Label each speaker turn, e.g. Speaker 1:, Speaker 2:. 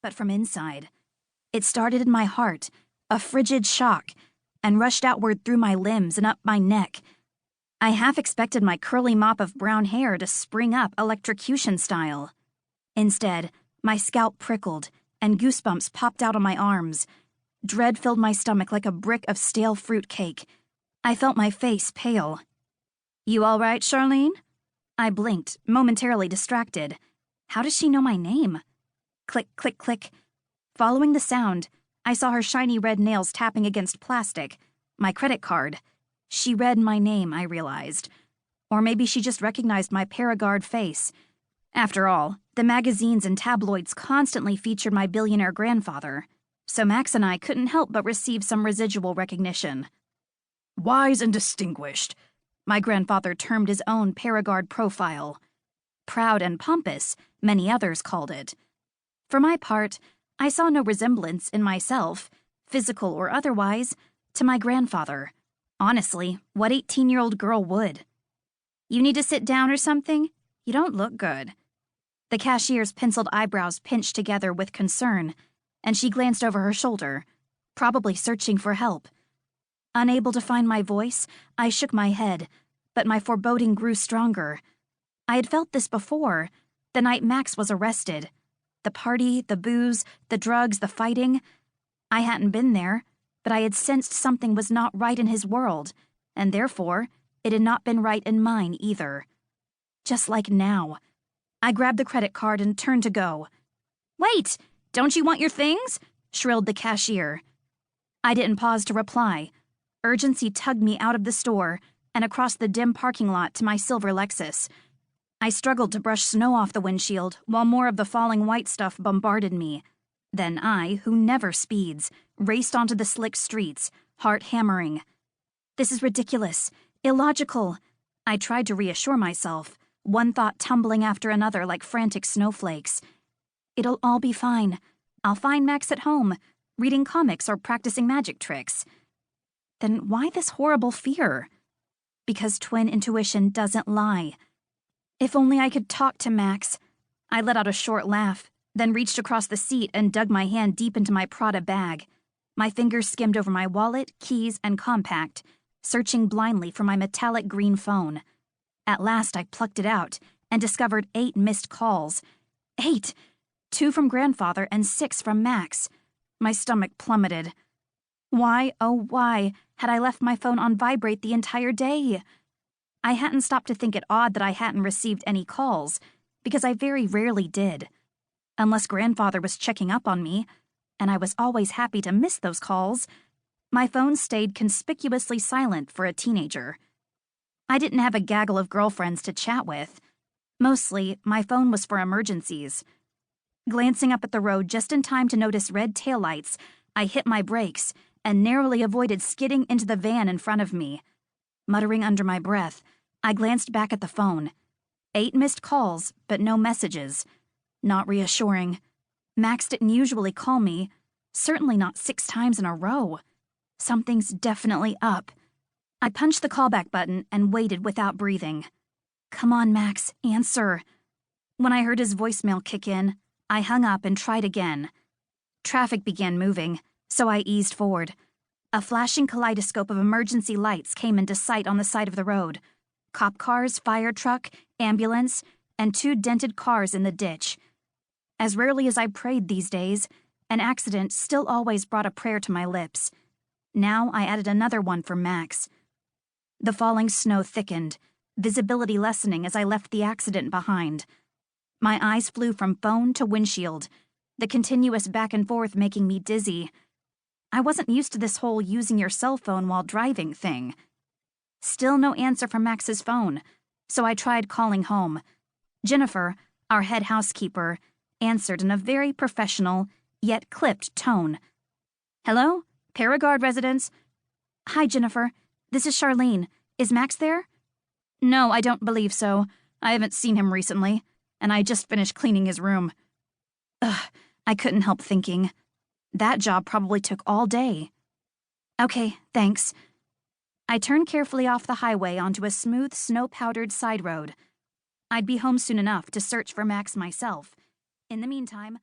Speaker 1: but from inside. It started in my heart, a frigid shock, and rushed outward through my limbs and up my neck. I half expected my curly mop of brown hair to spring up electrocution style. Instead, my scalp prickled, and goosebumps popped out on my arms. Dread filled my stomach like a brick of stale fruit cake. I felt my face pale. "You all right, Charlene?" I blinked, momentarily distracted. How does she know my name? Click, click, click. Following the sound, I saw her shiny red nails tapping against plastic. My credit card. She read my name, I realized. Or maybe she just recognized my Perigard face. After all, the magazines and tabloids constantly featured my billionaire grandfather, so Max and I couldn't help but receive some residual recognition. "Wise and distinguished," my grandfather termed his own Perigard profile. Proud and pompous, many others called it. For my part, I saw no resemblance in myself, physical or otherwise, to my grandfather. Honestly, what 18-year-old girl would? "You need to sit down or something? You don't look good." The cashier's penciled eyebrows pinched together with concern, and she glanced over her shoulder, probably searching for help. Unable to find my voice, I shook my head, but my foreboding grew stronger. I had felt this before, the night Max was arrested. The party, the booze, the drugs, the fighting. I hadn't been there, but I had sensed something was not right in his world, and therefore, it had not been right in mine either. Just like now. I grabbed the credit card and turned to go. "Wait! Don't you want your things?" shrilled the cashier. I didn't pause to reply. Urgency tugged me out of the store and across the dim parking lot to my silver Lexus. I struggled to brush snow off the windshield while more of the falling white stuff bombarded me. Then I, who never speeds, raced onto the slick streets, heart hammering. This is ridiculous, illogical. I tried to reassure myself, one thought tumbling after another like frantic snowflakes. It'll all be fine. I'll find Max at home, reading comics or practicing magic tricks. Then why this horrible fear? Because twin intuition doesn't lie. If only I could talk to Max. I let out a short laugh, then reached across the seat and dug my hand deep into my Prada bag. My fingers skimmed over my wallet, keys, and compact, searching blindly for my metallic green phone. At last I plucked it out and discovered 8 missed calls. 8! 2 from grandfather and 6 from Max. My stomach plummeted. Why, oh why, had I left my phone on vibrate the entire day? I hadn't stopped to think it odd that I hadn't received any calls, because I very rarely did. Unless grandfather was checking up on me, and I was always happy to miss those calls, my phone stayed conspicuously silent for a teenager. I didn't have a gaggle of girlfriends to chat with. Mostly, my phone was for emergencies. Glancing up at the road just in time to notice red taillights, I hit my brakes and narrowly avoided skidding into the van in front of me. Muttering under my breath, I glanced back at the phone. 8 missed calls, but no messages. Not reassuring. Max didn't usually call me, certainly not 6 times in a row. Something's definitely up. I punched the callback button and waited without breathing. Come on, Max, answer. When I heard his voicemail kick in, I hung up and tried again. Traffic began moving, so I eased forward. A flashing kaleidoscope of emergency lights came into sight on the side of the road. Cop cars, fire truck, ambulance, and 2 dented cars in the ditch. As rarely as I prayed these days, an accident still always brought a prayer to my lips. Now I added another one for Max. The falling snow thickened, visibility lessening as I left the accident behind. My eyes flew from phone to windshield, the continuous back and forth making me dizzy. I wasn't used to this whole using your cell phone while driving thing. Still no answer from Max's phone, so I tried calling home. Jennifer, our head housekeeper, answered in a very professional, yet clipped tone. "Hello? Perigard residence?" "Hi, Jennifer. This is Charlene. Is Max there?" "No, I don't believe so. I haven't seen him recently, and I just finished cleaning his room." Ugh, I couldn't help thinking. That job probably took all day. Okay, thanks. I turned carefully off the highway onto a smooth, snow-powdered side road. I'd be home soon enough to search for Max myself. In the meantime,